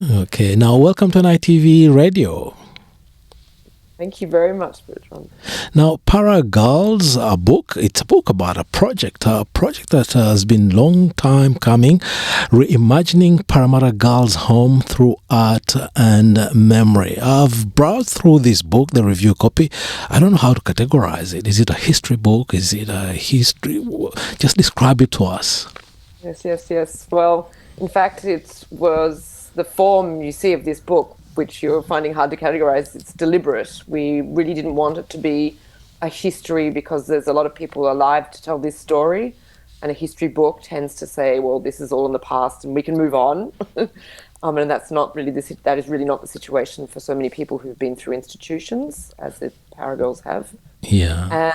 Okay, now welcome to NITV Radio. Thank you very much, Bertrand. Now, Parragirls, it's a book about a project that has been long time coming, reimagining Parramatta Girls Home through art and memory. I've browsed through this book, the review copy. I don't know how to categorize it. Is it a history book? Is it a history? Just describe it to us. Yes. Well, in fact, it was the form you see of this book, which you're finding hard to categorize. It's deliberate. We really didn't want it to be a history because there's a lot of people alive to tell this story. And a history book tends to say, well, this is all in the past and we can move on. And that is really not the situation for so many people who've been through institutions, as the Parragirls have. Yeah.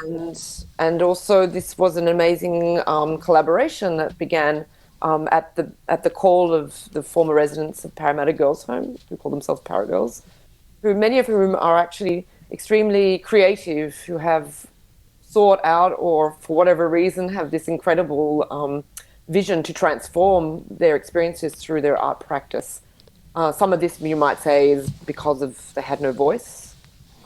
And also this was an amazing collaboration that began at the call of the former residents of Parramatta Girs Home, who call themselves Parragirls, many of whom are actually extremely creative, who have sought out or for whatever reason have this incredible vision to transform their experiences through their art practice. Some of this you might say is because they had no voice.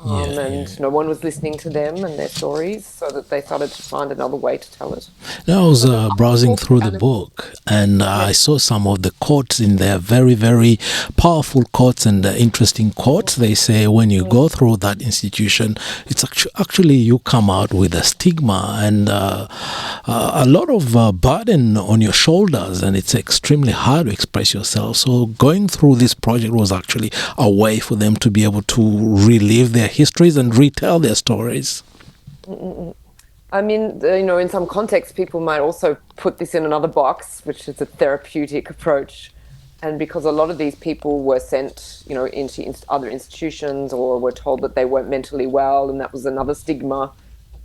No one was listening to them and their stories, so that they started to find another way to tell it. Now, I was browsing through the book, and I saw some of the quotes in there, very, very powerful quotes and interesting quotes. They say when you go through that institution, it's actually you come out with a stigma and a lot of burden on your shoulders, and it's extremely hard to express yourself. So going through this project was actually a way for them to be able to relive their histories and retell their stories. I mean, in some contexts, people might also put this in another box, which is a therapeutic approach. And because a lot of these people were sent, into other institutions or were told that they weren't mentally well, and that was another stigma,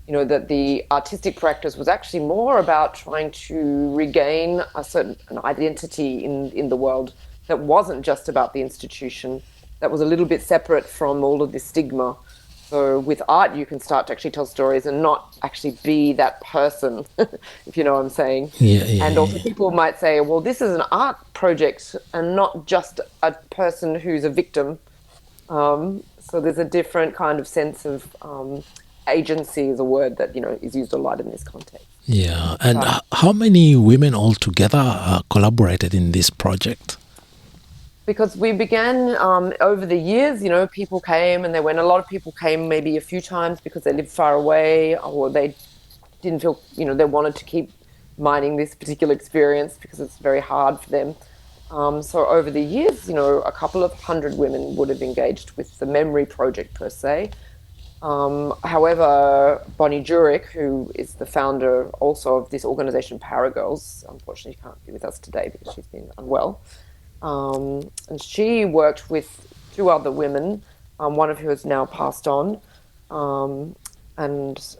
that the artistic practice was actually more about trying to regain an identity in the world that wasn't just about the institution, that was a little bit separate from all of this stigma. So with art, you can start to actually tell stories and not actually be that person, if you know what I'm saying. And also people might say, well, this is an art project and not just a person who's a victim. So there's a different kind of sense of agency is a word that, is used a lot in this context. Yeah. And how many women altogether collaborated in this project? Because we began over the years, people came and they went. A lot of people came maybe a few times because they lived far away or they didn't feel, they wanted to keep mining this particular experience because it's very hard for them. So over the years, a couple of hundred women would have engaged with the memory project per se. However, Bonney Djuric, who is the founder also of this organization Parragirls, unfortunately can't be with us today because she's been unwell. And she worked with two other women, one of who has now passed on, and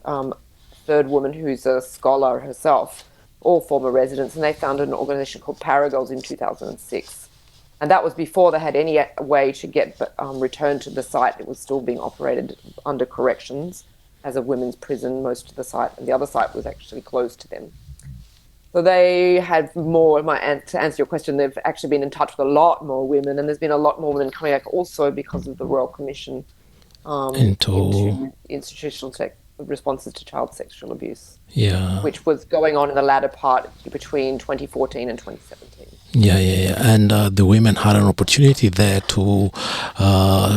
third woman who's a scholar herself, all former residents, and they founded an organization called Parragirls in 2006. And that was before they had any way to get returned to the site. It was still being operated under corrections as a women's prison, most of the site, and the other site was actually closed to them. So they had more, to answer your question, they've actually been in touch with a lot more women, and there's been a lot more women coming back also because of the Royal Commission into institutional responses to child sexual abuse, which was going on in the latter part between 2014 and 2017. And the women had an opportunity there to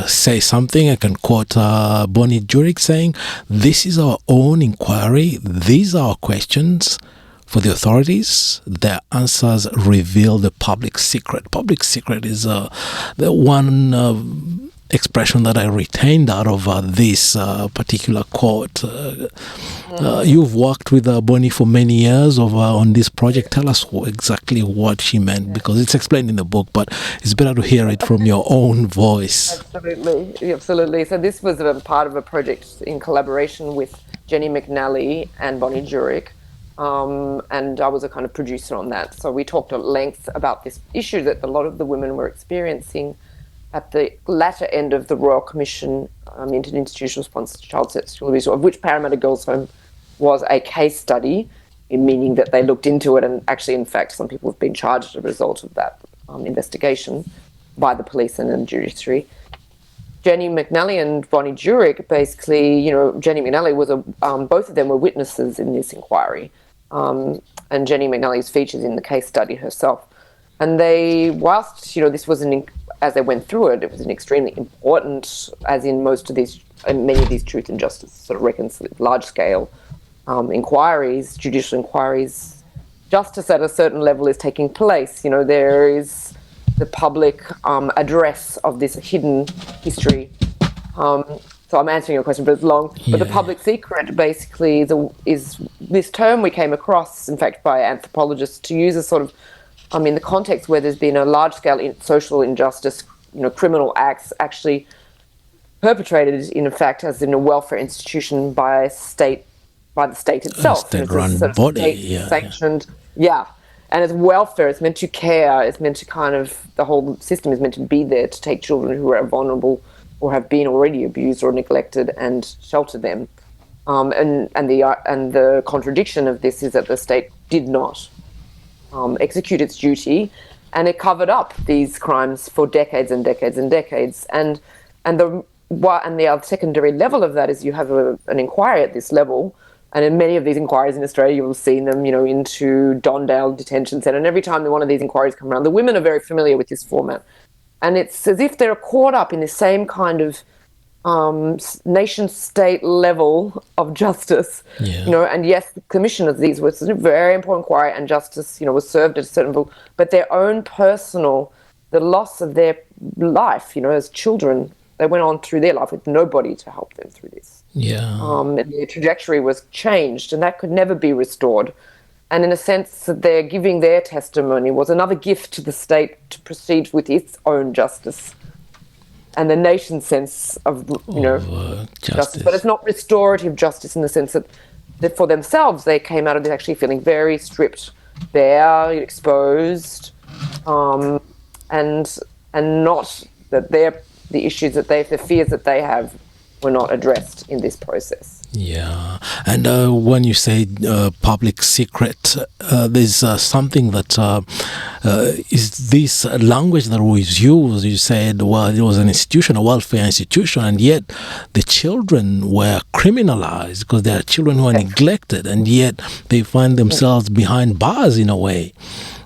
say something. I can quote Bonney Djuric saying, "This is our own inquiry. These are our questions. For the authorities, their answers reveal the public secret." Public secret is the one expression that I retained out of this particular quote. You've worked with Bonney for many years on this project. Tell us exactly what she meant, because it's explained in the book, but it's better to hear it from your own voice. Absolutely. So this was a part of a project in collaboration with Jenny McNally and Bonney Djuric. And I was a kind of producer on that. So we talked at length about this issue that a lot of the women were experiencing at the latter end of the Royal Commission into the institutional response to child sexual abuse, of which Parramatta Girls Home was a case study, meaning that they looked into it, and actually, in fact, some people have been charged as a result of that investigation. by the police and the judiciary. Jenny McNally and Bonney Djuric, basically, Jenny McNally was both of them were witnesses in this inquiry. And Jenny McNally's featured in the case study herself. And whilst, this was as they went through it, it was an extremely important, as in many of these truth and justice sort of large-scale inquiries, judicial inquiries, justice at a certain level is taking place. There is the public address of this hidden history. So I'm answering your question, but it's long. But the public secret basically is this term we came across, in fact, by anthropologists to use as sort of, in the context where there's been a large-scale social injustice, criminal acts actually perpetrated, in fact, as in a welfare institution by the state itself. State-run body, sanctioned, And it's welfare. It's meant to care. It's meant to the whole system is meant to be there to take children who are vulnerable or have been already abused or neglected and shelter them. And the contradiction of this is that the state did not execute its duty, and it covered up these crimes for decades and decades and decades. And the other secondary level of that is you have an inquiry at this level. And in many of these inquiries in Australia, you'll see them, into Dondale Detention Centre. And every time one of these inquiries come around, the women are very familiar with this format. And it's as if they're caught up in the same kind of nation-state level of justice. And yes, the commission of these was a very important inquiry, and justice, was served at a certain level. But their own the loss of their life, as children, they went on through their life with nobody to help them through this. And their trajectory was changed, and that could never be restored. And in a sense, they're giving their testimony was another gift to the state to proceed with its own justice and the nation's sense of, justice. But it's not restorative justice in the sense that for themselves, they came out of this actually feeling very stripped, bare, exposed, and not that the issues that the fears that they have were not addressed in this process. And when you say public secret, there's something that is this language that was used. You said, well, it was an institution, a welfare institution, and yet the children were criminalized because they are children who are neglected, and yet they find themselves behind bars in a way.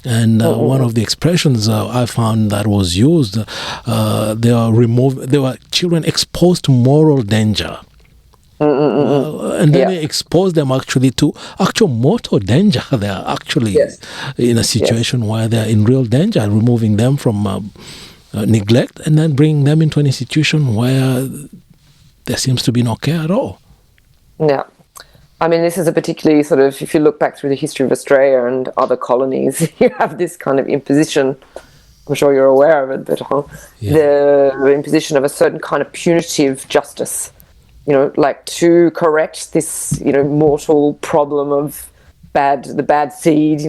And one of the expressions I found that was used, they were children exposed to moral danger. And then they expose them actually to actual mortal danger. They are actually in a situation where they are in real danger, removing them from neglect and then bringing them into an institution where there seems to be no care at all. Yeah. This is a particularly sort of, if you look back through the history of Australia and other colonies, you have this kind of imposition. I'm sure you're aware of it, but the imposition of a certain kind of punitive justice, like to correct this, mortal problem of the bad seed,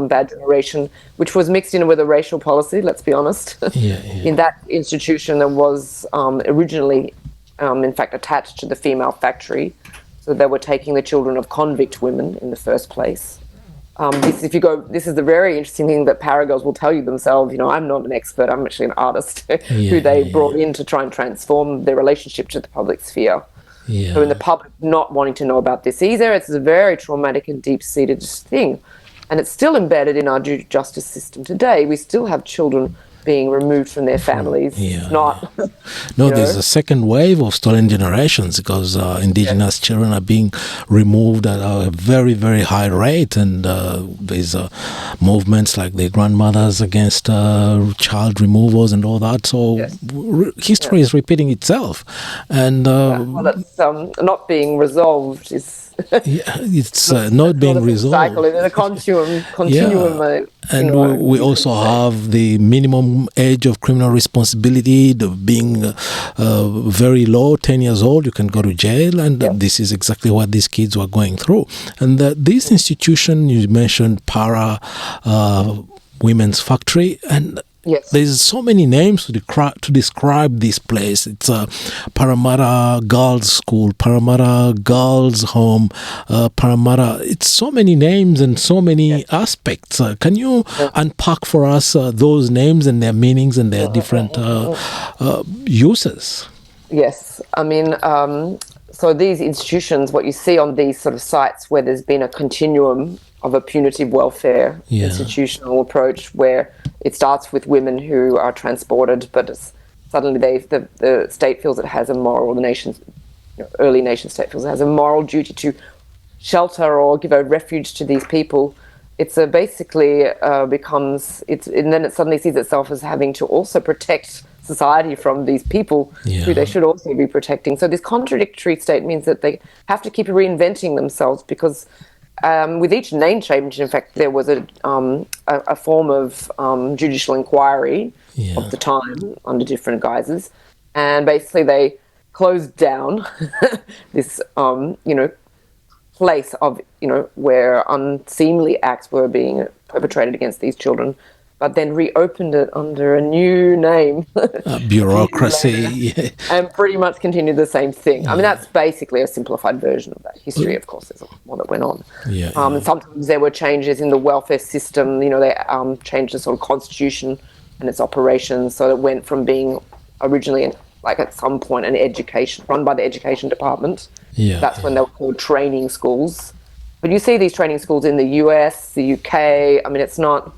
bad generation, which was mixed in with a racial policy, let's be honest. In that institution that was originally, in fact, attached to the female factory. So they were taking the children of convict women in the first place. This is the very interesting thing that Parragirls will tell you themselves. I'm not an expert. I'm actually an artist who they brought in to try and transform their relationship to the public sphere. So in the public not wanting to know about this either, it's a very traumatic and deep-seated thing. And it's still embedded in our justice system today. We still have children being removed from their families. There's a second wave of stolen generations because Indigenous children are being removed at a very, very high rate, and there's movements like the grandmothers against child removals and all that. So history is repeating itself, and that's not being resolved. It's not being resolved. Cycle in a continuum. And we also have the minimum age of criminal responsibility being very low, 10 years old, you can go to jail, and this is exactly what these kids were going through. And this institution, you mentioned Women's Factory, and Yes. there's so many names to describe this place. It's Parramatta Girls School, Parramatta Girls Home, Parramatta. It's so many names and so many aspects. Can you unpack for us those names and their meanings and their different uses? Yes. I mean, so these institutions, what you see on these sort of sites where there's been a continuum of a punitive welfare institutional approach, where it starts with women who are transported, but suddenly the state feels it has a moral, early nation state feels it has a moral duty to shelter or give a refuge to these people. It's basically becomes, and then it suddenly sees itself as having to also protect society from these people who they should also be protecting. So this contradictory state means that they have to keep reinventing themselves, because with each name change, in fact, there was a form of judicial inquiry of the time under different guises, and basically they closed down this, place of, where unseemly acts were being perpetrated against these children, but then reopened it under a new name. Bureaucracy. And pretty much continued the same thing. I mean, that's basically a simplified version of that history, of course. There's a lot more that went on. And sometimes there were changes in the welfare system. They changed the sort of constitution and its operations. So it went from being originally, like at some point, an education, run by the education department. That's when they were called training schools. But you see these training schools in the US, the UK. I mean, it's not...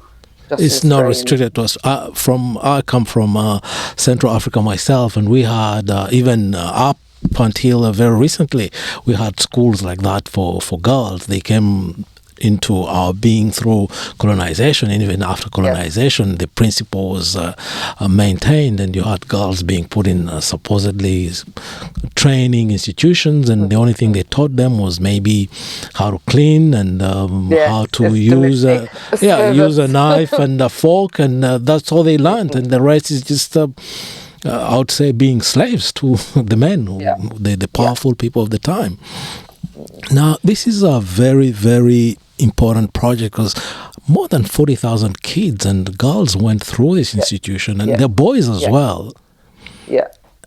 It's not restricted to us. I come from Central Africa myself, and we had even up until very recently, we had schools like that for girls. They came into our being through colonization, and even after colonization, the principle was maintained, and you had girls being put in supposedly training institutions, and the only thing they taught them was maybe how to clean and how to use a knife and a fork, and that's all they learned, and the rest is just I would say being slaves to the men, the powerful people of the time. Now, this is a very, very important project, because more than 40,000 kids and girls went through this institution, and they're boys as well.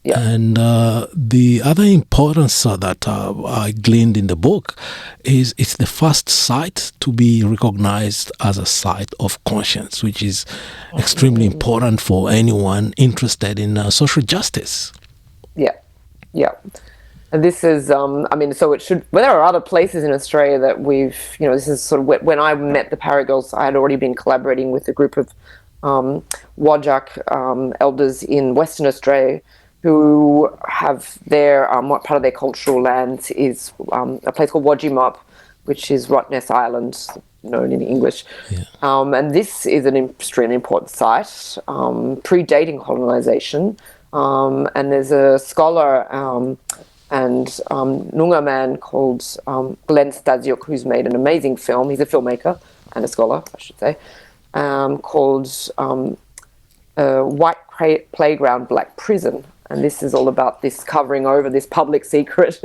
And the other importance that I gleaned in the book is it's the first site to be recognized as a site of conscience, which is extremely important for anyone interested in social justice. And this is, so it should, well, there are other places in Australia that we've, this is sort of, when I met the Parragirls, I had already been collaborating with a group of Whadjuk elders in Western Australia, who have their, what part of their cultural lands is a place called Wodjimop, which is Rottnest Island, known in English. And this is an extremely important site, predating colonisation. And there's a scholar and Noongar man called Glenn Stasiuk, who's made an amazing film. He's a filmmaker and a scholar, I should say, called White Playground, Black Prison. And this is all about this covering over this public secret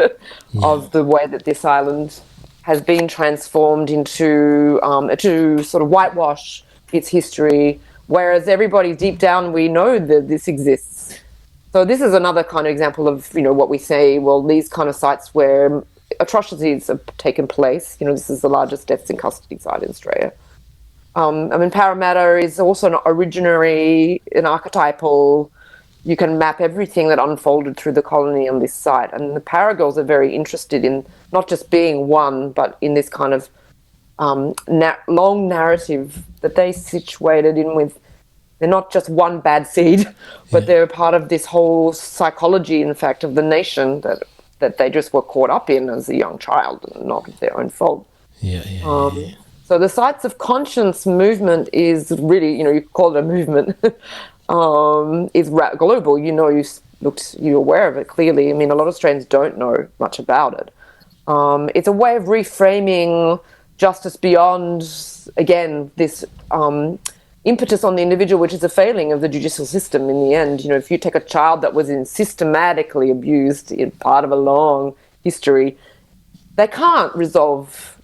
of the way that this island has been transformed into to sort of whitewash its history, whereas everybody deep down, we know that this exists. So this is another kind of example of, what we say, well, these kind of sites where atrocities have taken place. This is the largest deaths in custody site in Australia. Parramatta is also originally an archetypal. You can map everything that unfolded through the colony on this site. And the Parragirls are very interested in not just being one, but in this kind of long narrative that they situated in with. They're not just one bad seed, but they're part of this whole psychology, in fact, of the nation that they just were caught up in as a young child, and not of their own fault. So the Sites of Conscience movement is really, you call it a movement, is global. You're aware of it clearly. I mean, a lot of Australians don't know much about it. It's a way of reframing justice beyond, again, this impetus on the individual, which is a failing of the judicial system in the end. If you take a child that was systematically abused in part of a long history, they can't resolve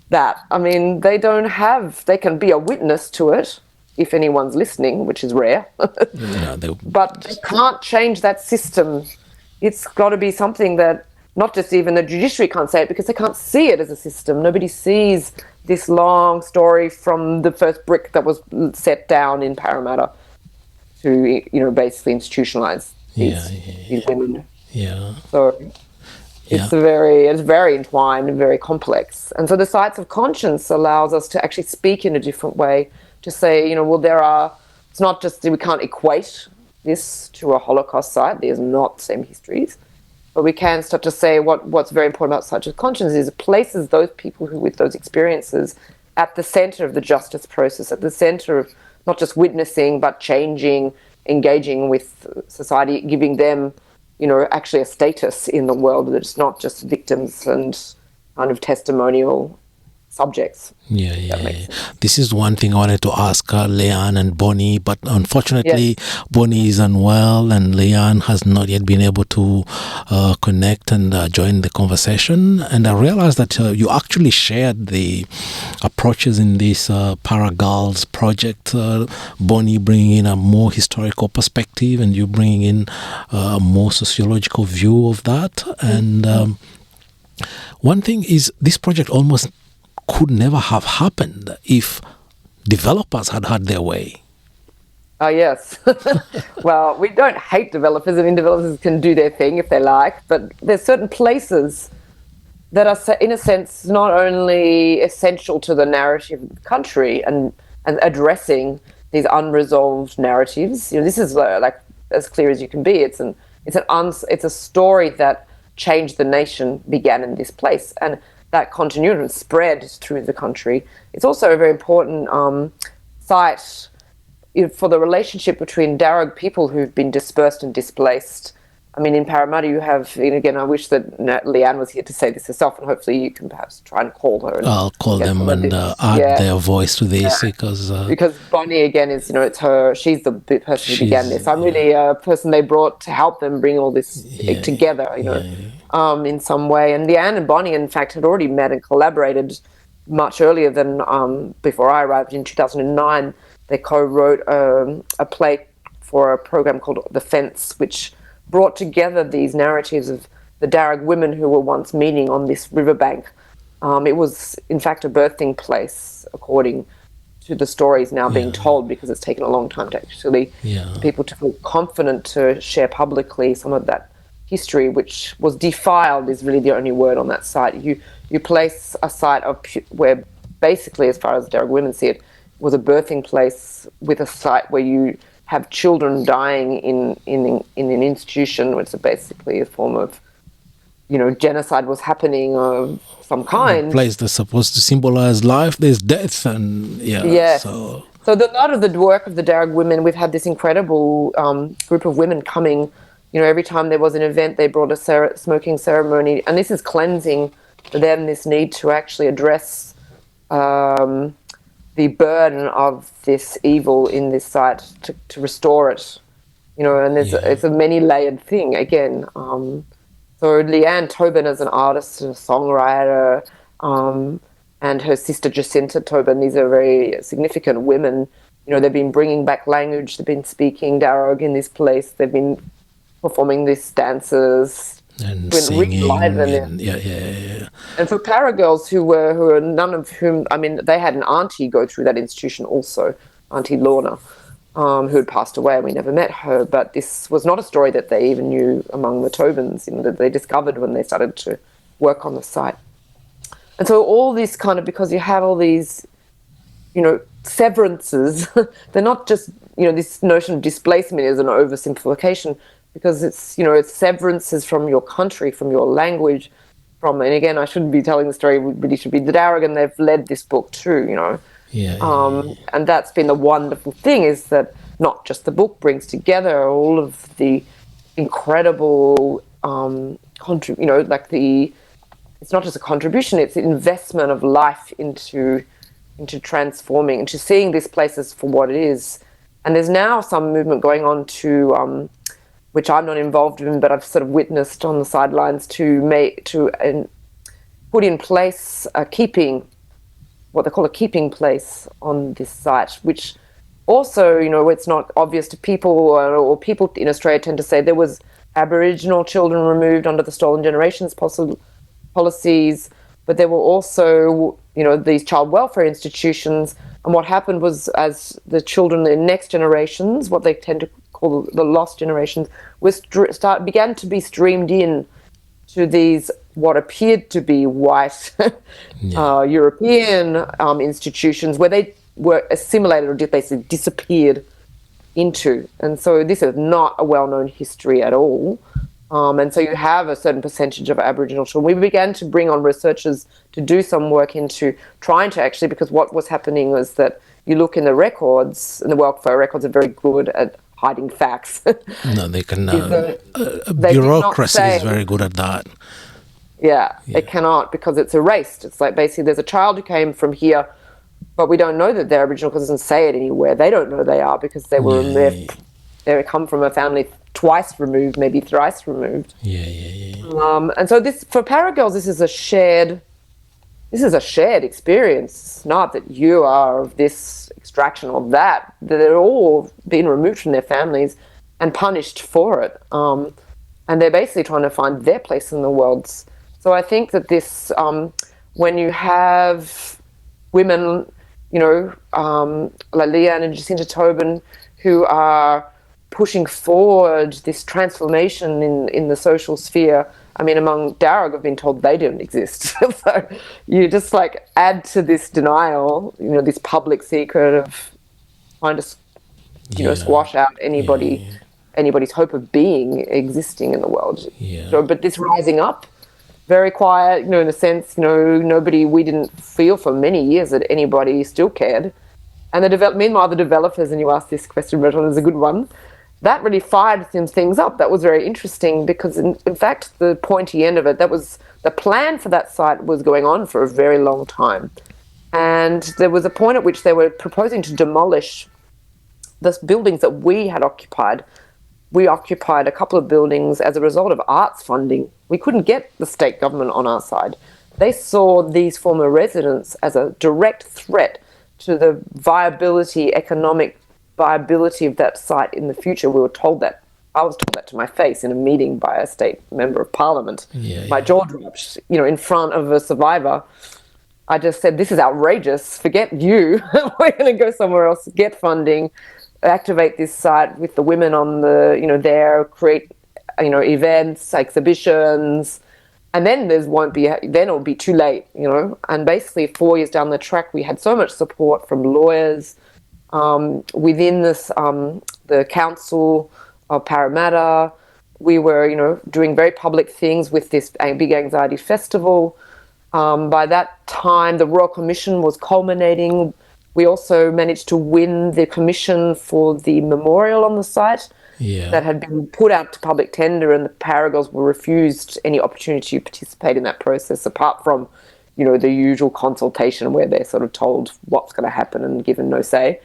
that. I mean, they can be a witness to it, if anyone's listening, which is rare. But they can't change that system. It's got to be something that not just even the judiciary can't say it, because they can't see it as a system. Nobody sees this long story from the first brick that was set down in Parramatta to, basically institutionalize these women. Yeah. So it's very entwined and very complex. And so the sites of conscience allows us to actually speak in a different way, to say, it's not just that we can't equate this to a Holocaust site. There's not the same histories. But we can start to say what's very important about sites of conscience is it places those people who with those experiences at the center of the justice process, at the center of not just witnessing, but changing, engaging with society, giving them, actually a status in the world that's not just victims and kind of testimonial subjects. Yeah. This is one thing I wanted to ask Leanne and Bonney, but unfortunately Bonney is unwell and Leanne has not yet been able to connect and join the conversation. And I realized that you actually shared the approaches in this Parragirls project, Bonney bringing in a more historical perspective and you bringing in a more sociological view of that. And one thing is, this project almost could never have happened if developers had had their way. Oh, yes. Well, we don't hate developers. I mean, developers can do their thing if they like, but there's certain places that are, in a sense, not only essential to the narrative of the country and addressing these unresolved narratives. This is like as clear as you can be. It's a story that changed the nation began in this place, and that continued and spread through the country. It's also a very important site for the relationship between Darug people who've been dispersed and displaced. I mean, in Parramatta you have, and again, I wish that Leanne was here to say this herself, and hopefully you can perhaps try and call her. I'll call them and add their voice to this because Bonney, again, is, it's her, she's the person who began this. I'm really a person they brought to help them bring all this together, in some way. And Leanne and Bonney, in fact, had already met and collaborated much earlier than before I arrived in 2009. They co-wrote a play for a program called The Fence, which brought together these narratives of the Darug women who were once meeting on this riverbank. It was, in fact, a birthing place, according to the stories now being told, because it's taken a long time to actually people to feel confident to share publicly some of that history, which was defiled, is really the only word on that site. You place a site where basically, as far as Darug women see it, was a birthing place with a site where you have children dying in an institution, which is basically a form of, genocide was happening of some kind. A place that's supposed to symbolize life, there's death, and So a lot of the work of the Darug women, we've had this incredible group of women coming. Every time there was an event, they brought a smoking ceremony, and this is cleansing for them. This need to actually address the burden of this evil in this site to restore it, and it's a many-layered thing again. So Leanne Tobin is an artist and a songwriter, and her sister Jacinta Tobin, these are very significant women. They've been bringing back language, they've been speaking Darug in this place, they've been performing these dances, and singing, and for Parragirls, who were none of whom, I mean, they had an auntie go through that institution also, Auntie Lorna, who had passed away, and we never met her. But this was not a story that they even knew among the Tobins, that they discovered when they started to work on the site. And so all this kind of, because you have all these, severances, they're not just, this notion of displacement is an oversimplification, because it's, it's severances from your country, from your language, and again, I shouldn't be telling the story, it really should be the Darug, and they've led this book too, and that's been the wonderful thing, is that not just the book brings together all of the incredible, it's not just a contribution, it's an investment of life into transforming, into seeing these places for what it is. And there's now some movement going on to, which I'm not involved in, but I've sort of witnessed on the sidelines, to put in place what they call a keeping place on this site, which also, it's not obvious to people, or people in Australia tend to say there was Aboriginal children removed under the Stolen Generations policies, but there were also, these child welfare institutions. And what happened was, as the children in next generations, what they tend to call the lost generations, began to be streamed in to these what appeared to be white European institutions, where they were assimilated or basically disappeared into. And so this is not a well-known history at all. And so you have a certain percentage of Aboriginal children. We began to bring on researchers to do some work into trying to actually, because what was happening was that you look in the records, and the welfare records are very good at hiding facts. No, they can. They Bureaucracy is very good at that. Yeah, it cannot, because it's erased. It's like basically there's a child who came from here, but we don't know that they're Aboriginal because it doesn't say it anywhere. They don't know they are because they were they come from a family twice removed, maybe thrice removed. And so this, for Parragirls, this is a shared experience. It's not that you are of this extraction or that. They're all being removed from their families and punished for it. And they're basically trying to find their place in the world. So I think that this, when you have women, like Leanne and Jacinta Tobin, who are pushing forward this transformation in the social sphere. I mean, among Darug, I've been told they didn't exist. So you just add to this denial, this public secret of trying to, squash out anybody's hope of existing in the world. So, but this rising up, very quiet, in a sense, we didn't feel for many years that anybody still cared. And meanwhile, the developers, and you asked this question, Bertrand, is a good one, that really fired some things up. That was very interesting because, in fact, the pointy end of it, that was the plan for that site was going on for a very long time. And there was a point at which they were proposing to demolish the buildings that we had occupied. We occupied a couple of buildings as a result of arts funding. We couldn't get the state government on our side. They saw these former residents as a direct threat to the economic viability of that site in the future. We were told that. I was told that to my face in a meeting by a state member of parliament. My jaw dropped, in front of a survivor. I just said, this is outrageous. Forget you. We're going to go somewhere else, get funding, activate this site with the women on there, create, events, exhibitions. And then it'll be too late, And basically 4 years down the track, we had so much support from lawyers, within this, the council of Parramatta. We were, doing very public things with this big anxiety festival. By that time, the Royal Commission was culminating. We also managed to win the commission for the memorial on the site that had been put out to public tender, and the Parragirls were refused any opportunity to participate in that process, apart from the usual consultation where they're sort of told what's going to happen and given no say.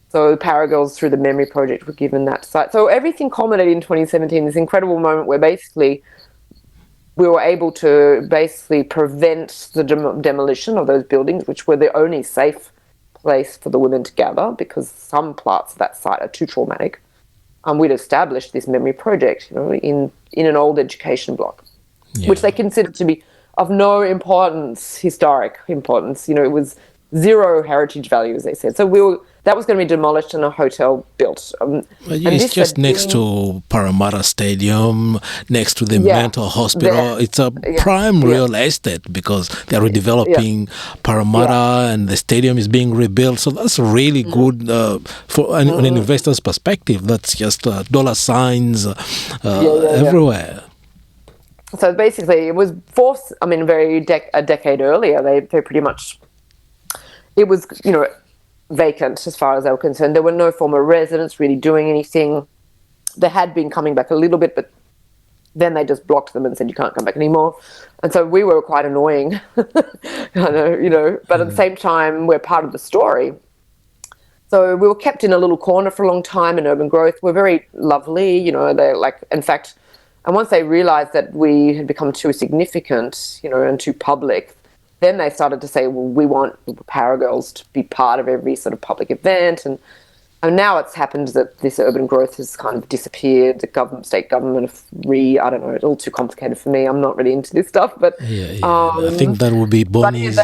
So the Parragirls, through the Memory Project, were given that site. So everything culminated in 2017, this incredible moment where basically we were able to prevent the demolition of those buildings, which were the only safe place for the women to gather, because some parts of that site are too traumatic. We'd established this Memory Project, in an old education block, which they considered to be of no historic importance. It was zero heritage value, as they said. So that was going to be demolished and a hotel built. It's just next to Parramatta Stadium, next to the mental hospital. It's a prime real estate because they're redeveloping Parramatta and the stadium is being rebuilt. So that's really good for an investor's perspective. That's just dollar signs everywhere. So basically, it was forced. I mean, a decade earlier, they pretty much. It was, vacant as far as they were concerned. There were no former residents really doing anything. They had been coming back a little bit, but then they just blocked them and said, you can't come back anymore. And so we were quite annoying, but at the same time, we're part of the story. So we were kept in a little corner for a long time in urban growth. We're very lovely, they're in fact, and once they realized that we had become too significant, and too public, then they started to say, well, we want Parragirls to be part of every sort of public event. And And now it's happened that this urban growth has kind of disappeared. The state government I don't know, it's all too complicated for me. I'm not really into this stuff, but I think that will be Bonney's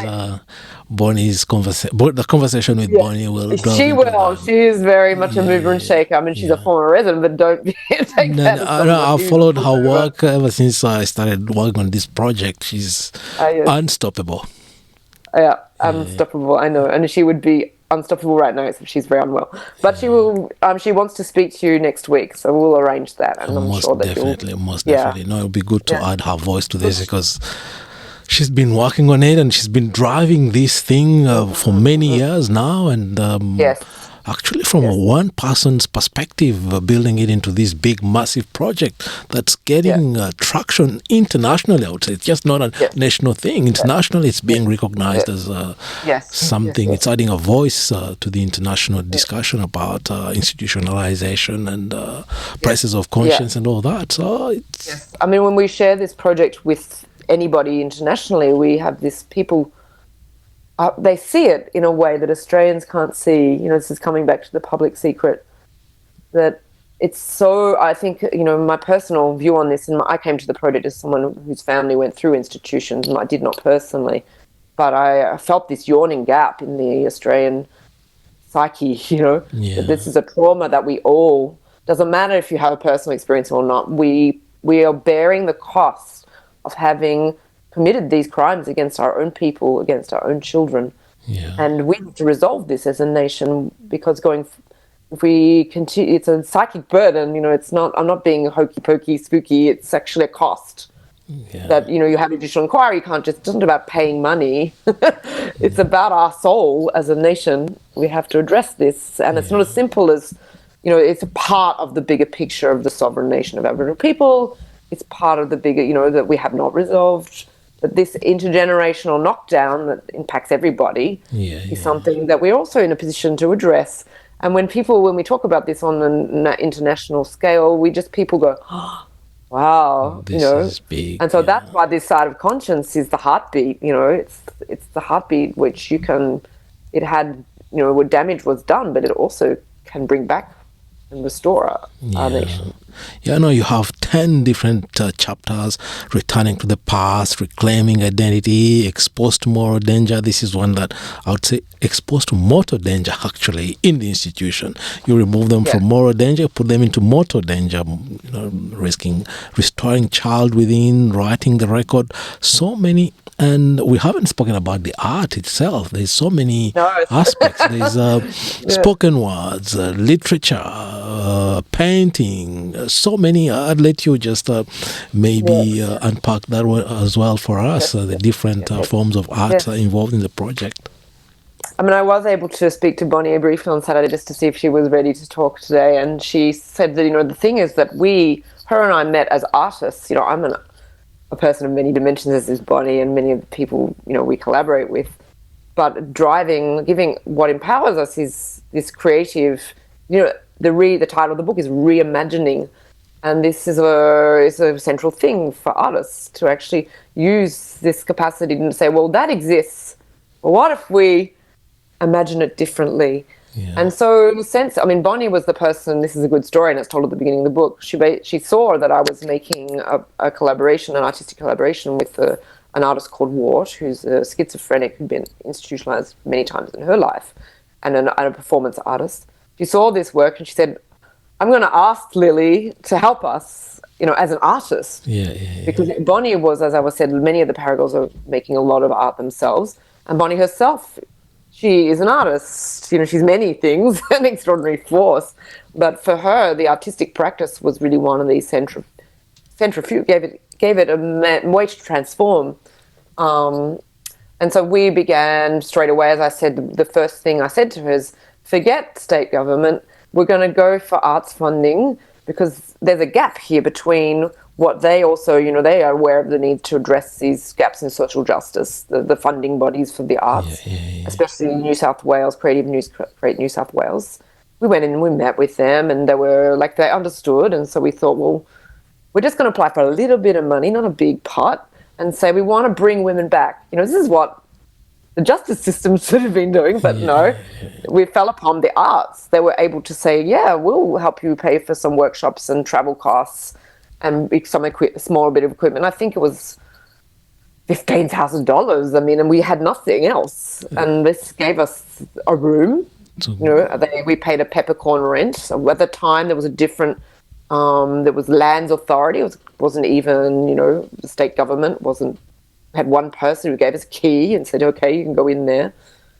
conversation. The conversation with Bonney will delve she into will. that. She is very much a mover and shaker. I mean, she's a former resident, but don't take that as someone I've followed her work ever since I started working on this project. She's unstoppable. Yeah, unstoppable. I know, and she would be unstoppable right now, except she's very unwell. But she will. She wants to speak to you next week, so we'll arrange that. And I'm sure that most definitely. No, it'll be good to add her voice to this because she's been working on it and she's been driving this thing for many years now. And actually, from one person's perspective, building it into this big, massive project that's getting traction internationally. I would say it's just not a national thing. Internationally, it's being recognized as something. It's adding a voice to the international discussion about institutionalization and prices of conscience and all that. So it's. I mean, when we share this project with anybody internationally, we have this people. They see it in a way that Australians can't see. You know, this is coming back to the public secret. That it's so. I think, you know, my personal view on this, and I came to the project as someone whose family went through institutions, and I did not personally, but I felt this yawning gap in the Australian psyche. You know, that this is a trauma that we all. Doesn't matter if you have a personal experience or not. We are bearing the cost of having committed these crimes against our own people, against our own children. And we have to resolve this as a nation because if we continue, it's a psychic burden, you know, it's not, I'm not being hokey pokey, spooky, it's actually a cost. That, you know, you have a judicial inquiry, you can't just, it's not about paying money. It's about our soul as a nation. We have to address this. And it's not as simple as, you know, it's a part of the bigger picture of the sovereign nation of Aboriginal people. It's part of the bigger, you know, that we have not resolved. But this intergenerational knockdown that impacts everybody is something that we're also in a position to address. And when we talk about this on an international scale, people go, oh, wow, this you know. is big, and so that's why this side of conscience is the heartbeat, you know, it's the heartbeat which it had, you know, where damage was done, but it also can bring back and restore our nation. Yeah, no, you have 10 different chapters: returning to the past, reclaiming identity, exposed to moral danger. This is one that I would say exposed to mortal danger, actually, in the institution. You remove them from moral danger, put them into mortal danger, you know, risking restoring child within, writing the record. So many. And we haven't spoken about the art itself. There's so many aspects. There's spoken words, literature, painting, so many. I'd let you just maybe unpack that one as well for us, the different forms of art involved in the project. I mean, I was able to speak to Bonney briefly on Saturday just to see if she was ready to talk today. And she said that, you know, the thing is that her and I met as artists. You know, I'm a person of many dimensions, as is Bonney, and many of the people, you know, we collaborate with. But giving what empowers us is this creative, you know, the title of the book is Reimagining. And this is a central thing for artists to actually use this capacity to say, well, that exists. Well, what if we imagine it differently? And so in a sense, I mean, Bonney was the person, this is a good story and it's told at the beginning of the book, she saw that I was making a collaboration, an artistic collaboration with an artist called Wart, who's a schizophrenic who'd been institutionalized many times in her life, and a performance artist. She saw this work and she said, I'm going to ask Lily to help us, you know, as an artist. Because Bonney was, as I was said, many of the Parragirls are making a lot of art themselves, and Bonney herself, she is an artist, you know, she's many things, an extraordinary force. But for her, the artistic practice was really one of these centrifuge, gave it a way to transform. And so we began straight away, as I said, the first thing I said to her is, forget state government, we're going to go for arts funding, because there's a gap here between what they also, you know, they are aware of the need to address these gaps in social justice, the funding bodies for the arts, especially in New South Wales, Create New South Wales. We went in and we met with them, and they understood. And so we thought, well, we're just going to apply for a little bit of money, not a big pot, and say we want to bring women back. You know, this is what the justice system should have been doing, but no, we fell upon the arts. They were able to say, yeah, we'll help you pay for some workshops and travel costs and some small bit of equipment. I think it was $15,000. I mean, and we had nothing else. And this gave us a room. We paid a peppercorn rent. So at the time, there was a different, there was Lands Authority. It wasn't even, the state government had one person who gave us a key and said, okay, you can go in there.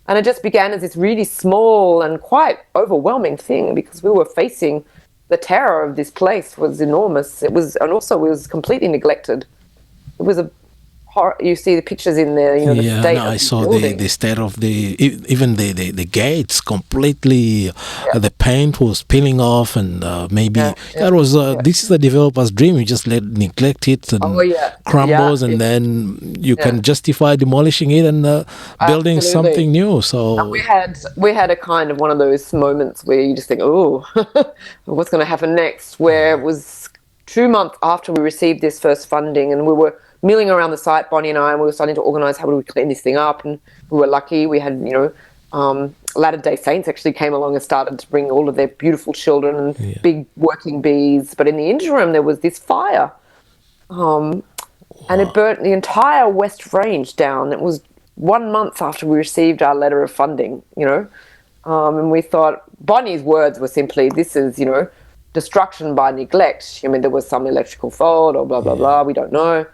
And it just began as this really small and quite overwhelming thing, because we were facing the terror of this place was enormous. It was completely neglected. It was you see the pictures in there, the state. I saw the state of even the gates completely. The paint was peeling off, and this is the developer's dream. You just neglect it and crumbles, and then you can justify demolishing it and building something new. So and we had a kind of one of those moments where you just think, oh, what's going to happen next? Where it was 2 months after we received this first funding, and we were milling around the site, Bonney and I, and we were starting to organise how do we clean this thing up. And we were lucky. We had, Latter-day Saints actually came along and started to bring all of their beautiful children and big working bees. But in the interim, there was this fire. And it burnt the entire West Range down. It was 1 month after we received our letter of funding, and we thought, Bonney's words were simply, this is, destruction by neglect. I mean, there was some electrical fault or blah, blah, blah. We don't know.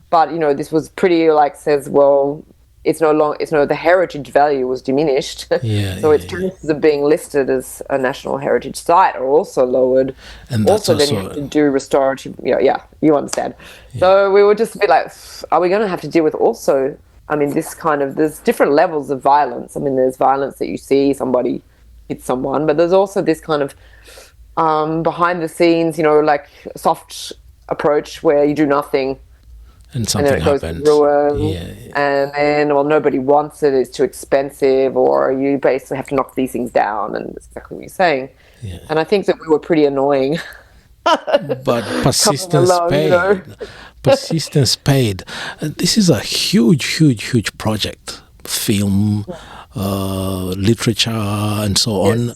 But, this was pretty says, well, the heritage value was diminished. So its chances of being listed as a national heritage site are also lowered. And then you have to do restorative, you understand. Yeah. So we were just a bit like, are we going to have to deal with also, I mean, there's different levels of violence. I mean, there's violence that you see somebody hit someone, but there's also this kind of behind the scenes, soft approach where you do nothing. And something and then it happens. Goes to ruin, and then, nobody wants it, it's too expensive, or you basically have to knock these things down, and that's exactly what you're saying. Yeah. And I think that we were pretty annoying. But persistence paid. Persistence paid. And this is a huge project. Film, literature, and so on.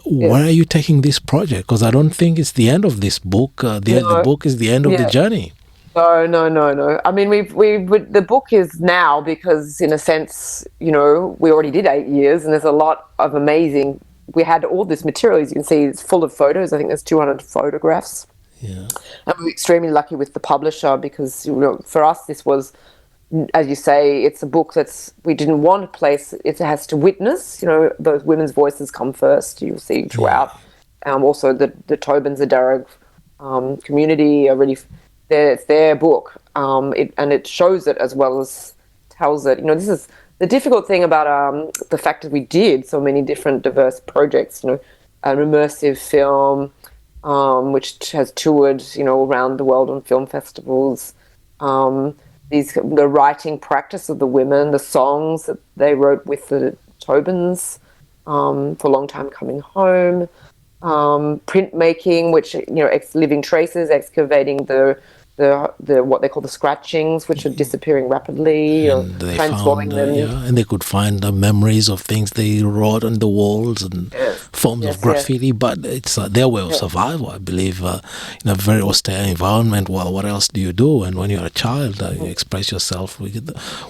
Where are you taking this project? Because I don't think it's the end of this book. The book is the end of the journey. No. I mean, the book is now because, in a sense, we already did 8 years, and there's a lot of amazing. We had all this material, as you can see, it's full of photos. I think there's 200 photographs. Yeah. And we were extremely lucky with the publisher because, for us, this was, as you say, it's a book we didn't want a place. It has to witness. Those women's voices come first. You'll see throughout. Also, the Tobins, the Darug community are really. It's their book, and it shows it as well as tells it. This is the difficult thing about the fact that we did so many different diverse projects. An immersive film, which has toured, around the world on film festivals. The writing practice of the women, the songs that they wrote with the Tobins for a long time coming home. Printmaking, which living traces, excavating the what they call the scratchings, which are disappearing rapidly, or transforming them. And they could find memories of things they wrote on the walls and forms of graffiti. But it's their way of survival, I believe, in a very austere environment. Well, what else do you do? And when you're a child, you express yourself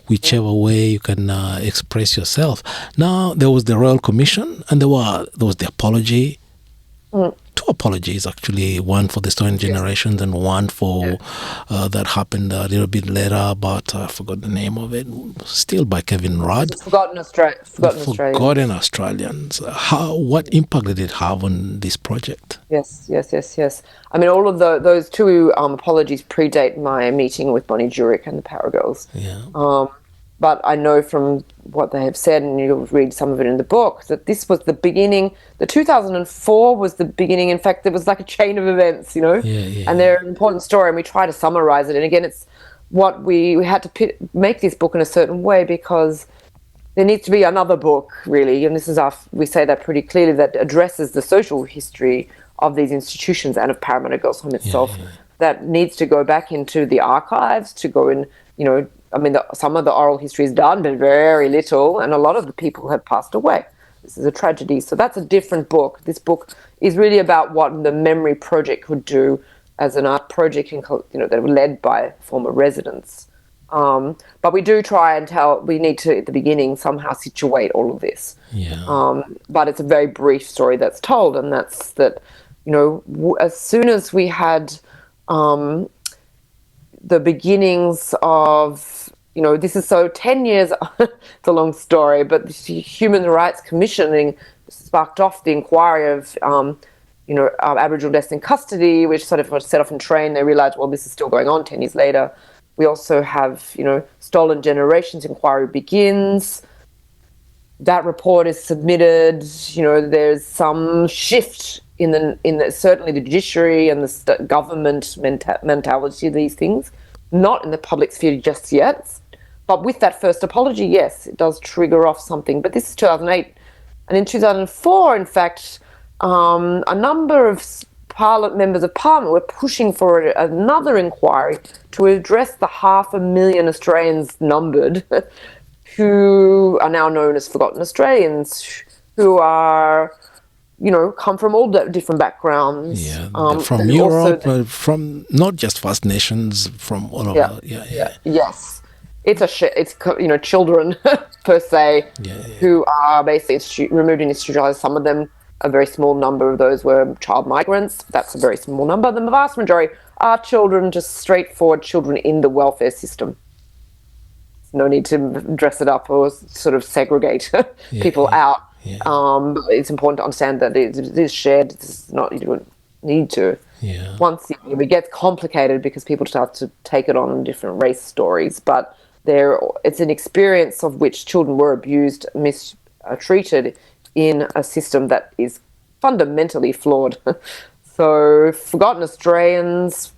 whichever way you can express yourself. Now, there was the Royal Commission, and there was the apology. Two apologies, actually, one for the Stolen Generations and one for that happened a little bit later, but I forgot the name of it, still by Kevin Rudd. Forgotten Australians. What impact did it have on this project? Yes. I mean, all of those two apologies predate my meeting with Bonney, Djuric and the Parragirls. Yeah. But I know from what they have said, and you'll read some of it in the book, that this was the beginning. The 2004 was the beginning. In fact, it was like a chain of events, and they're an important story, and we try to summarize it. And again, it's what we had to make this book in a certain way because there needs to be another book, really. And this is we say that pretty clearly, that addresses the social history of these institutions and of Parramatta Girls Home itself. That needs to go back into the archives, to go in, I mean, some of the oral history is done, but very little, and a lot of the people have passed away. This is a tragedy. So that's a different book. This book is really about what the Memory Project could do as an art project, that were led by former residents. But we do try and we need to, at the beginning, somehow situate all of this. Yeah. But it's a very brief story that's told, and that's that, as soon as we had the beginnings of, this is so 10 years, it's a long story, but the Human Rights Commissioning sparked off the inquiry of, Aboriginal deaths in custody, which sort of was set off in train. They realised, well, this is still going on 10 years later. We also have, Stolen Generations inquiry begins. That report is submitted. There's some shift in the certainly the judiciary and the government mentality of these things. Not in the public sphere just yet, but with that first apology, yes, it does trigger off something. But this is 2008, and in 2004, in fact, a number of members of Parliament were pushing for another inquiry to address the 500,000 Australians numbered who are now known as Forgotten Australians, who are, come from all different backgrounds. Yeah, from Europe, from not just First Nations, from all over. Yeah. Yes. It's children per se who are basically removed and institutionalized. Some of them, a very small number of those were child migrants. That's a very small number. The vast majority are children, just straightforward children in the welfare system. No need to dress it up or sort of segregate people out. Yeah. It's important to understand that it is shared. It's not, you don't need to. Yeah. Once it gets complicated because people start to take it on different race stories, but it's an experience of which children were abused, mistreated in a system that is fundamentally flawed. So Forgotten Australians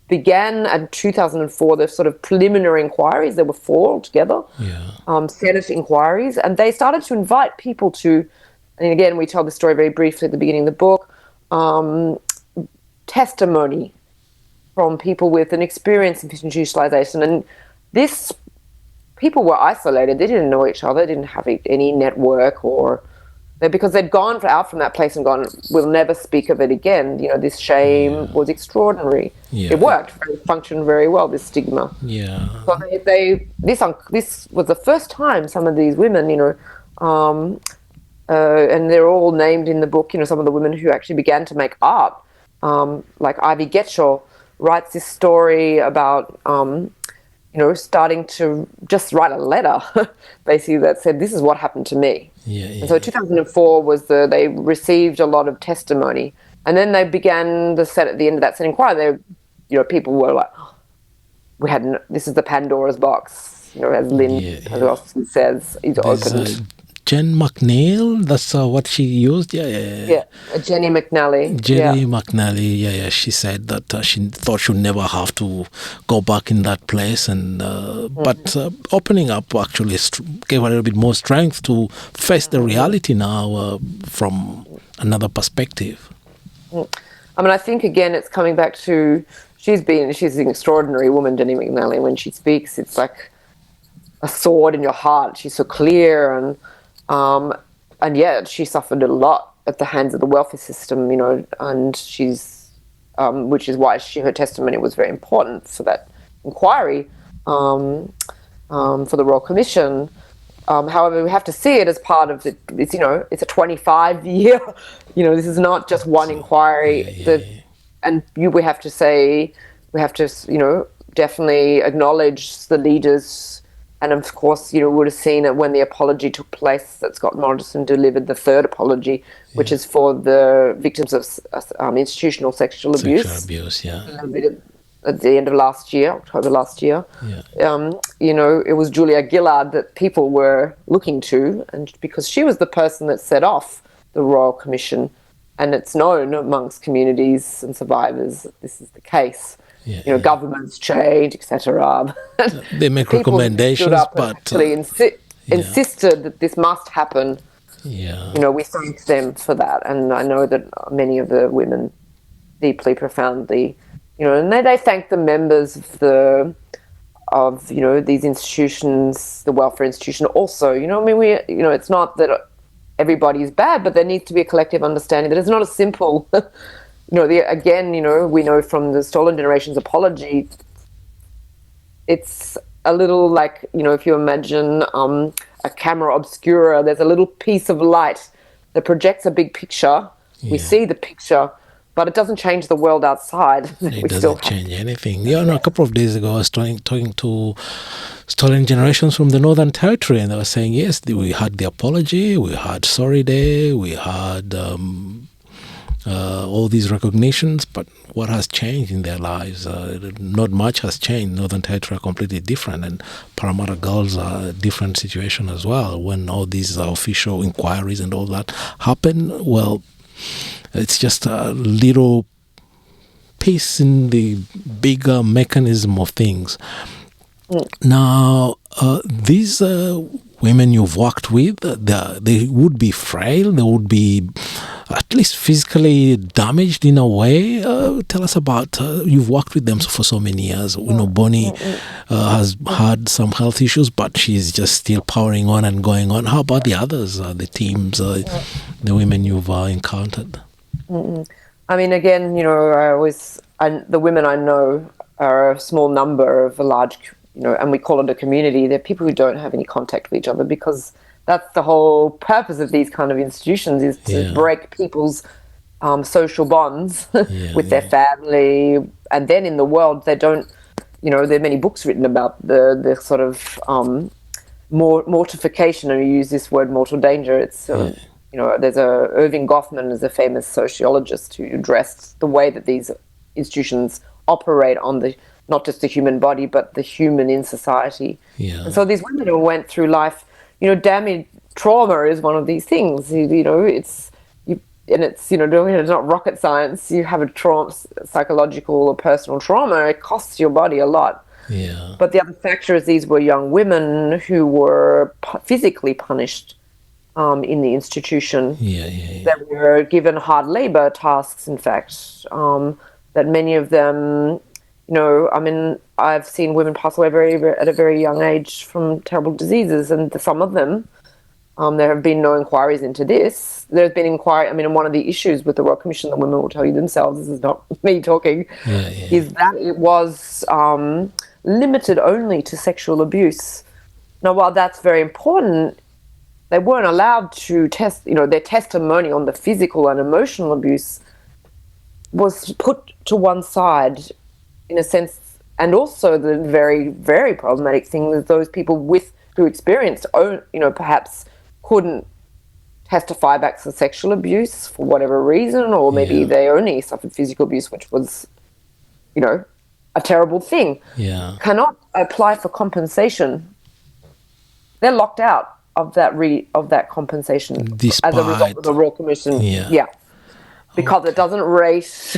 began in 2004 the sort of preliminary inquiries. There were 4 altogether, Senate inquiries, and they started to invite people to, and again, we tell the story very briefly at the beginning of the book, testimony from people with an experience in institutionalization. And this, people were isolated. They didn't know each other, didn't have any network, because they'd gone out from that place and gone, we'll never speak of it again. This shame was extraordinary. Yeah. It worked, it functioned very well, this stigma. Yeah. So this was the first time some of these women, and they're all named in the book, some of the women who actually began to make art, like Ivy Getchell writes this story about, starting to just write a letter, basically, that said, this is what happened to me. And so 2004 was they received a lot of testimony, and then they began at the end of that Senate inquiry. People were like, this is the Pandora's box, as Lynn says, is opened. Jen McNeil, that's what she used. Jenny McNally. McNally, she said that she thought she'd never have to go back in that place, and but opening up actually gave her a little bit more strength to face the reality now from another perspective. I mean, I think again it's coming back to she's an extraordinary woman, Jenny McNally. When she speaks, it's like a sword in your heart. She's so clear, and yet she suffered a lot at the hands of the welfare system, and she's, which is why her testimony was very important for that inquiry, for the Royal Commission. However, we have to see it as part of it's a 25-year, this is not just one inquiry. We have to definitely acknowledge the leaders. And of course, would have seen it when the apology took place that Scott Morrison delivered, the third apology, which is for the victims of institutional sexual abuse. At the end of last year, October last year. It was Julia Gillard that people were looking to, and because she was the person that set off the Royal Commission, and it's known amongst communities and survivors that this is the case. Governments change, etc. They make recommendations, but actually insisted that this must happen. We thank them for that, and I know that many of the women deeply, profoundly, and they thank the members of of, you know, these institutions, the welfare institution also, you know, I mean, it's not that everybody's bad, but there needs to be a collective understanding that it's not a simple, you know, again, you know, we know from the stolen generations apology, it's a little like, you know, if you imagine a camera obscura, there's a little piece of light that projects a big picture. Yeah. We see the picture, but it doesn't change the world outside. It doesn't change anything. Yeah, no, a couple of days ago, I was talking to Stolen Generations from the Northern Territory, and they were saying, yes, we had the apology, we had Sorry Day, we had all these recognitions, but what has changed in their lives? Not much has changed. Northern Territory are completely different, and Parramatta Girls are a different situation as well. When all these official inquiries and all that happen, well, it's just a little piece in the bigger mechanism of things. Now, these women you've worked with, they would be frail, they would be at least physically damaged in a way. Tell us about, you've worked with them for so many years. We know Bonney has had some health issues, but she's just still powering on and going on. How about the others, the teams, the women you've encountered? I mean, again, you know, the women I know are a small number of a large, you know, and we call it a community. They're people who don't have any contact with each other, because that's the whole purpose of these kind of institutions, is to break people's social bonds with their family. And then in the world, they don't, you know, there are many books written about the sort of mortification, and you use this word mortal danger. It's, you know, there's Irving Goffman is a famous sociologist who addressed the way that these institutions operate on not just the human body, but the human in society. Yeah. And so these women who went through life, you know, trauma is one of these things. You know, it's you know, it's not rocket science. You have a psychological or personal trauma, it costs your body a lot. Yeah. But the other factor is these were young women who were physically punished in the institution. That were given hard labor tasks, in fact, that many of them, you know, I mean, I've seen women pass away at a very young age from terrible diseases, and some of them, there have been no inquiries into this. There's been inquiry, I mean, and one of the issues with the Royal Commission, the women will tell you themselves, this is not me talking, is that it was limited only to sexual abuse. Now, while that's very important, they weren't allowed to test, you know, their testimony on the physical and emotional abuse was put to one side, in a sense. And also the very, very problematic thing is those people who experienced, you know, perhaps couldn't testify back to sexual abuse for whatever reason, or maybe they only suffered physical abuse, which was, you know, a terrible thing. Cannot apply for compensation. They're locked out of that compensation as a result of the Royal Commission. Because it doesn't rate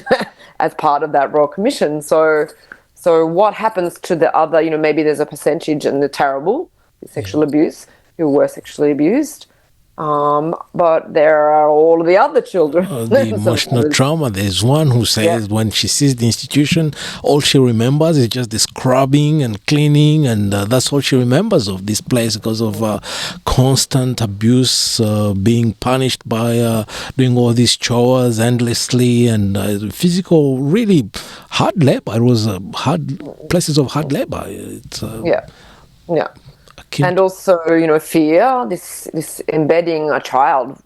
as part of that Royal Commission. So what happens to the other, you know, maybe there's a percentage in the terrible sexual abuse who were sexually abused, but there are all of the other children. The emotional trauma. There's one who says when she sees the institution, all she remembers is just the scrubbing and cleaning, and that's all she remembers of this place because of constant abuse, being punished by doing all these chores endlessly, and physical, really hard labor. It was places of hard labor. It's, and also, you know, fear, this embedding a child.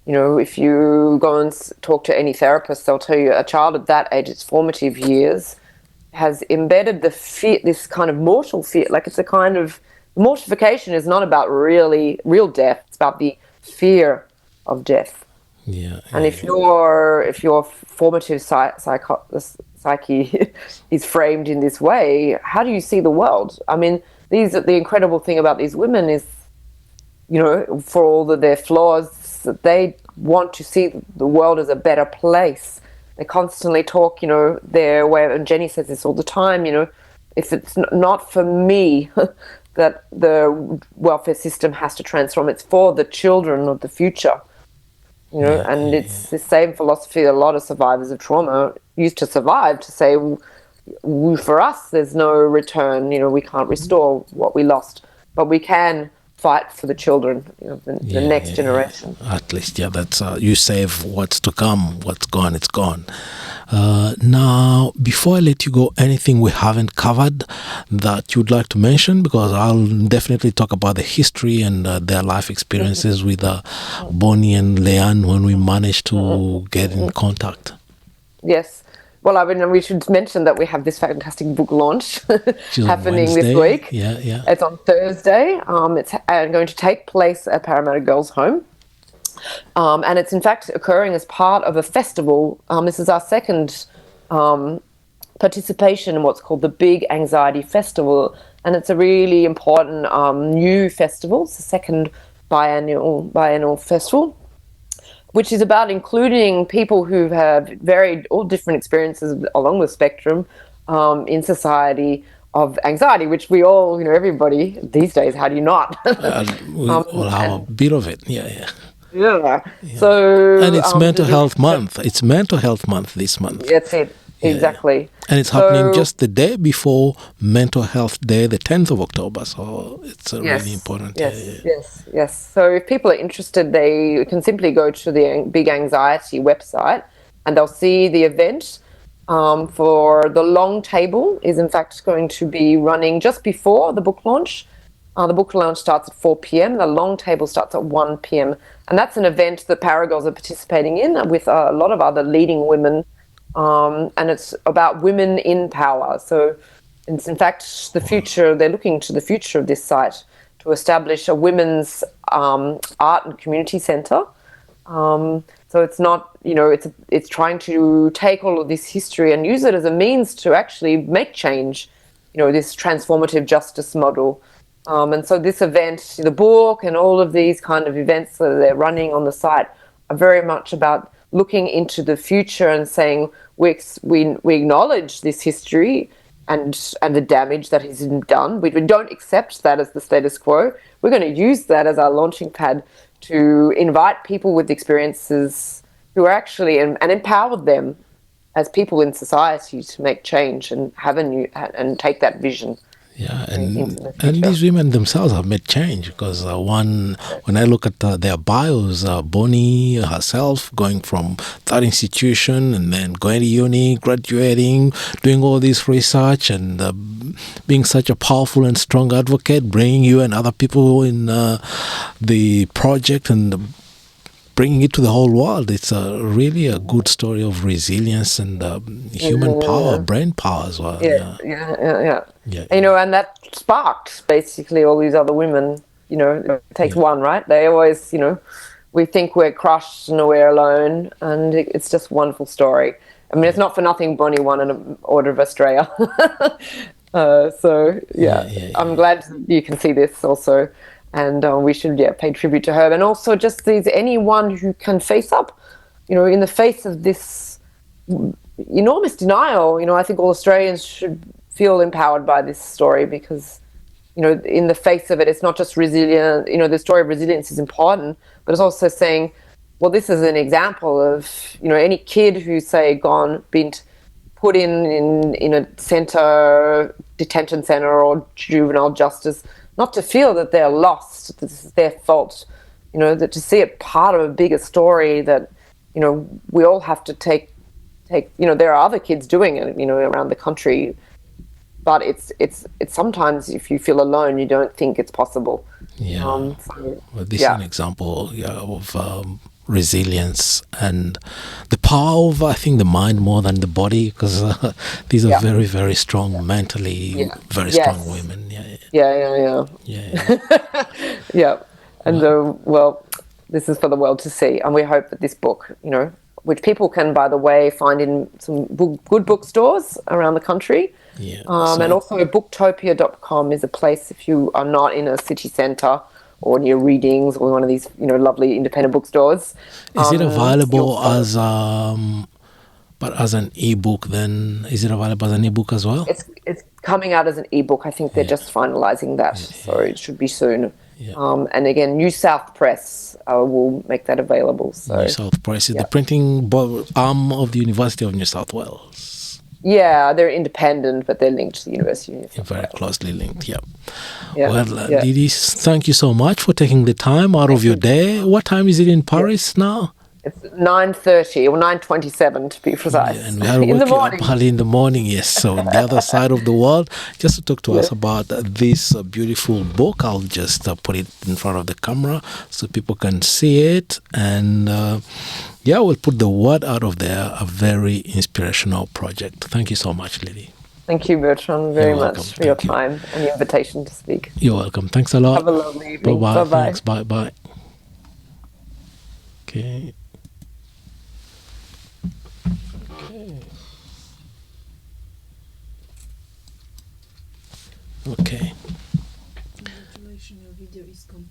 You know, if you go and talk to any therapist, they'll tell you a child at that age, its formative years, has embedded the fear, this kind of mortal fear. Like, it's a kind of, mortification is not about real death, it's about the fear of death. And if your formative psyche is framed in this way, how do you see the world? I mean, the incredible thing about these women is, you know, for all of their flaws, that they want to see the world as a better place. They constantly talk, you know, their way, and Jenny says this all the time, you know, if it's not for me that the welfare system has to transform, it's for the children of the future. You know, it's the same philosophy that a lot of survivors of trauma used to survive, to say, you for us, there's no return. We can't restore what we lost, but we can fight for the children, the next generation. At least, that's you save what's to come. What's gone, it's gone. Now, before I let you go, anything we haven't covered that you'd like to mention? Because I'll definitely talk about the history and their life experiences with Bonney and Leanne when we managed to get in contact. Yes. Well, we should mention that we have this fantastic book launch happening Wednesday. this week. Yeah. It's on Thursday. It's going to take place at Parramatta Girls Home. And it's in fact occurring as part of a festival. This is our second participation in what's called the Big Anxiety Festival. And it's a really important new festival. It's the second biennial festival, which is about including people who have all different experiences along the spectrum in society of anxiety, which we all, everybody these days, how do you not? We all have a bit of it, yeah. So, and it's Mental Health Month. It's Mental Health Month this month. That's it. Exactly. And it's happening just the day before Mental Health Day, the 10th of October. So it's really important. Yes. So if people are interested, they can simply go to the Big Anxiety website and they'll see the event. For the long table is in fact going to be running just before the book launch. The book launch starts at 4 p.m. The long table starts at 1 p.m. And that's an event that Parragirls are participating in with a lot of other leading women. And it's about women in power. So it's in fact the future. They're looking to the future of this site to establish a women's art and community centre. So it's not, it's trying to take all of this history and use it as a means to actually make change, this transformative justice model. And so this event, the book and all of these kind of events that they're running on the site are very much about looking into the future and saying we acknowledge this history and the damage that has been done. We don't accept that as the status quo. We're going to use that as our launching pad to invite people with experiences who are actually and empower them as people in society to make change and have and take that vision. Yeah, and these women themselves have made change because when I look at their bios, Bonney herself going from that institution and then going to uni, graduating, doing all this research and being such a powerful and strong advocate, bringing you and other people in the project and bringing it to the whole world. It's really a good story of resilience and human power, brain power as well. Yeah. And that sparked basically all these other women. It takes one, right? They always, we think we're crushed and we're alone, and it's just a wonderful story. I mean, it's not for nothing Bonney won an Order of Australia. I'm glad you can see this also. And we should pay tribute to her, and also just anyone who can face up, in the face of this enormous denial. I think all Australians should feel empowered by this story because, in the face of it, it's not just resilient. The story of resilience is important, but it's also saying, well, this is an example of any kid who's been put in a detention centre or juvenile justice. Not to feel that they're lost, this is their fault, that to see it part of a bigger story that, we all have to take, there are other kids doing it, around the country, but it's sometimes if you feel alone, you don't think it's possible. Yeah. This is an example of resilience and the power of, I think, the mind more than the body, because these are very, very strong mentally, very strong women. Yeah. And this is for the world to see, and we hope that this book, which people can, by the way, find in some good bookstores around the country. And also booktopia.com is a place if you are not in a city centre or near readings or one of these, lovely independent bookstores. Is it available as an ebook then? Is it available as an ebook as well? It's coming out as an ebook. I think they're just finalising that, so it should be soon. And again, New South Press will make that available. So New South Press is the printing arm of the University of New South Wales. Yeah, they're independent, but they're linked to the University of New South Very Wales. closely linked, yeah. Yeah, Well, yeah. Lily, thank you so much for taking the time out of your day. What time is it in Paris now? It's 9:30 or 9:27 to be Yeah, precise. and we had to In the wake you up morning. early in the morning, yes. So on the other side of the world, just to talk to us Yes. about this beautiful book. I'll just put it in front of the camera so people can see it. And yeah, we'll put the word out of there. A very inspirational project. Thank you so much, Lily. Thank you, Bertrand, You're very welcome. much for your Thank you. time and the invitation to speak. You're welcome. Thanks a lot. Have a lovely evening. Bye-bye. Bye-bye. Thanks. Bye-bye. Okay. Okay. Congratulations, your video is complete.